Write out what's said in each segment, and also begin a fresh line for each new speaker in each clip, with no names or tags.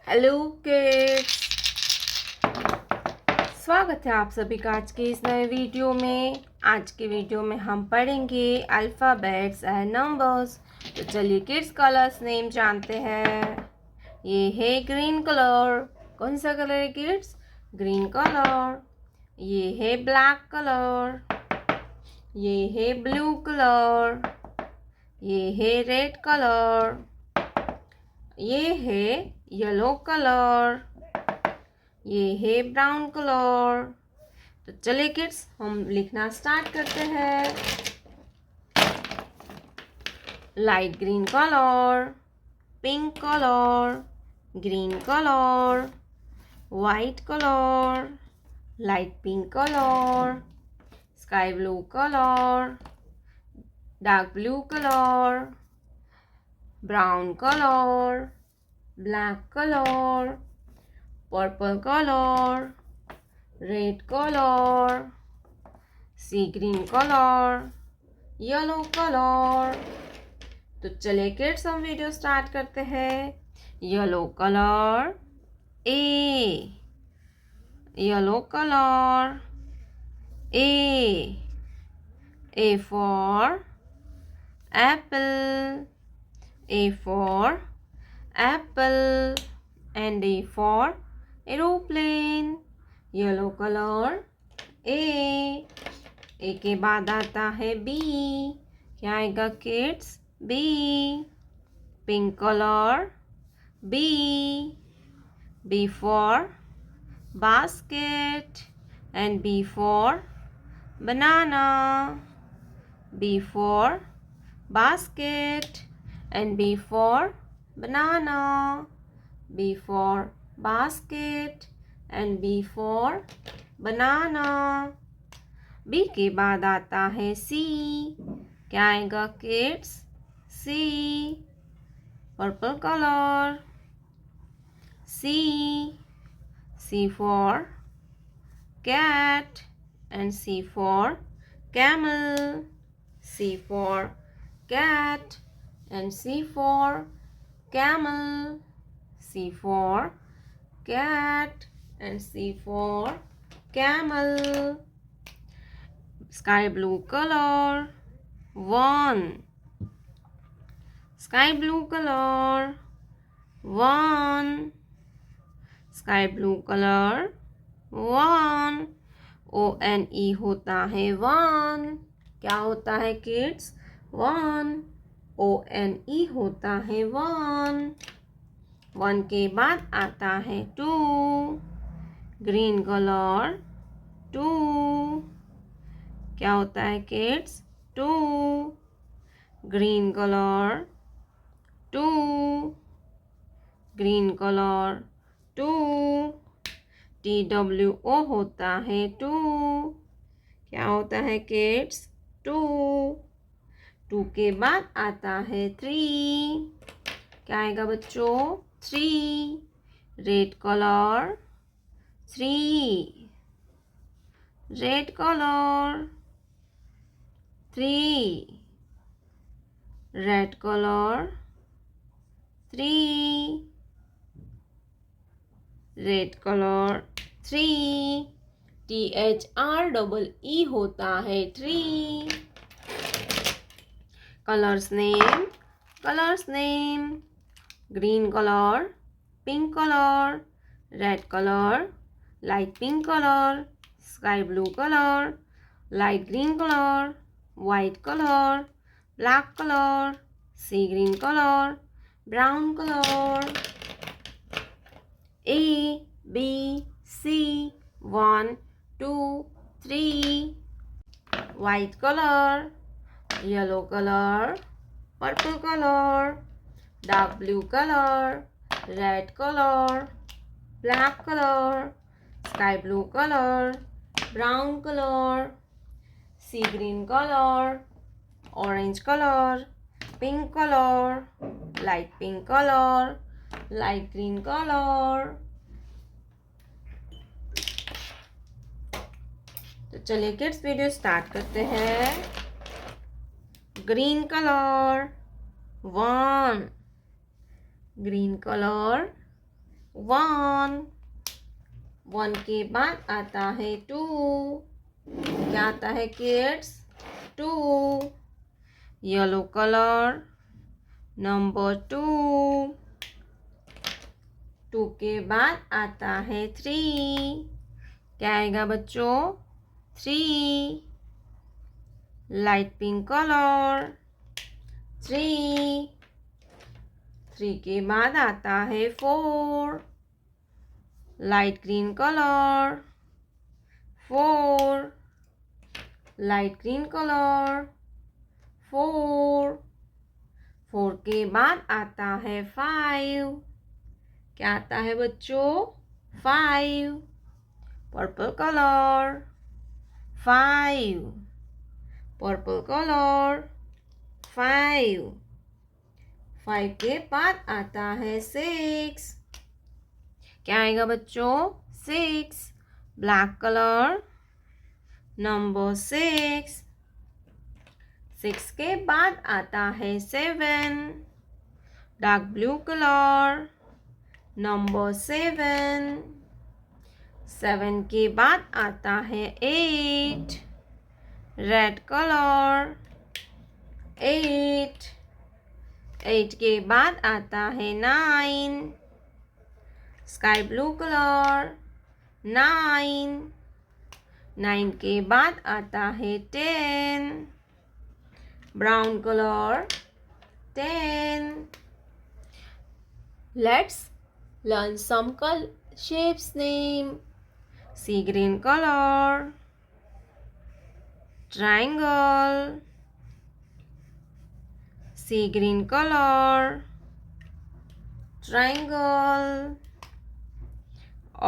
Hello kids, स्वागत है आप सभी का आज के इस नए वीडियो में। आज के वीडियो में हम पढ़ेंगे अल्फ़ाबेट्स एंड नंबर्स। तो चलिए किड्स कलर्स नेम जानते हैं। ये है ग्रीन कलर। कौन सा कलर है किड्स? Green colour. ये है ब्लैक कलर। ये है ब्लू कलर। ये है रेड कलर। ये है येलो कलर। ये है ब्राउन कलर। तो चलिए किड्स हम लिखना स्टार्ट करते हैं। Light green colour, pink colour, green colour, white colour, light pink colour, sky blue colour, dark blue colour, brown colour, black colour, purple colour, red colour, sea green colour, yellow colour. तो चलिए kids हम video start करते हैं। Yellow colour A, yellow colour A for apple, A for apple and A for aeroplane. Yellow colour A के बाद आता है B. क्या आएगा kids? B. Pink colour B for basket and B for banana. B for basket and B for banana. B for basket and B for banana. B के बाद आता है C। क्या आएगा kids? C purple colour C for cat and C for camel. C for cat and C for camel. C for cat and C for camel. Sky blue color 1. Sky blue color 1. Sky blue color 1. ONE होता है 1। क्या होता है kids? 1। ONE होता है 1। 1 के बाद आता है 2। Green colour 2। क्या होता है kids? 2। Green colour 2। Green colour 2। TWO होता है 2। क्या होता है किड्स? 2। 2 के बाद आता है 3। क्या आएगा बच्चों? 3। Red colour 3। Red colour 3। Red colour 3। Red colour 3। THREE होता है 3। Colours name green colour, pink colour, red colour, light pink colour, sky blue colour, light green colour, white colour, black colour, sea green colour, brown colour. ABC 1 2 3। White colour, yellow colour, purple colour, dark blue colour, red colour, black colour, sky blue colour, brown colour, sea green colour, orange colour, pink colour, light pink colour, light green colour. तो चलिए kids video start करते हैं। Green colour 1। Green colour 1, 1 के बाद आता है 2, क्या आता है किड्स? 2, येलो कलर, नंबर 2, 2 के बाद आता है 3, क्या आएगा बच्चों? 3, लाइट पिंक कलर, 3, 3 के बाद आता है 4, light green colour, 4, light green colour, 4, 4 के बाद आता है 5, क्या आता है बच्चों? 5, पर्पल कलर, 5, पर्पल कलर, 5, 5 के बाद आता है 6, क्या आएगा बच्चों? 6, ब्लैक कलर, नंबर 6, 6 के बाद आता है 7, डार्क ब्लू कलर, नंबर 7, 7 के बाद आता है 8, रेड कलर, 8, 8 के बाद आता है 9, स्काई ब्लू कलर, 9, 9 के बाद आता है 10, brown colour, 10. Let's learn some shapes name. Sea green color, triangle, sea green color, triangle,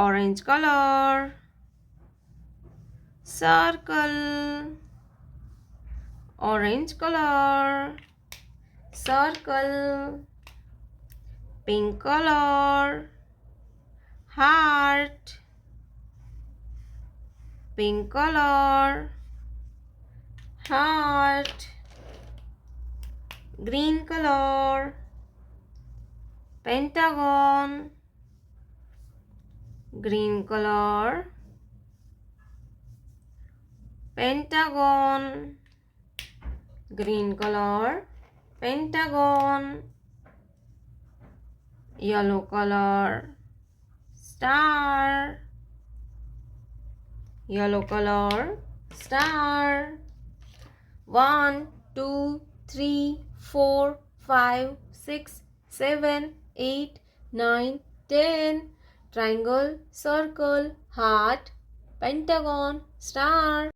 orange color, circle, orange color, circle, pink color, heart, pink color, heart, green color, pentagon, green color, pentagon, green color, pentagon, yellow color, star, yellow color, star. 1, 2, 3, 4, 5, 6, 7, 8, 9, 10. Triangle, circle, heart, pentagon, star.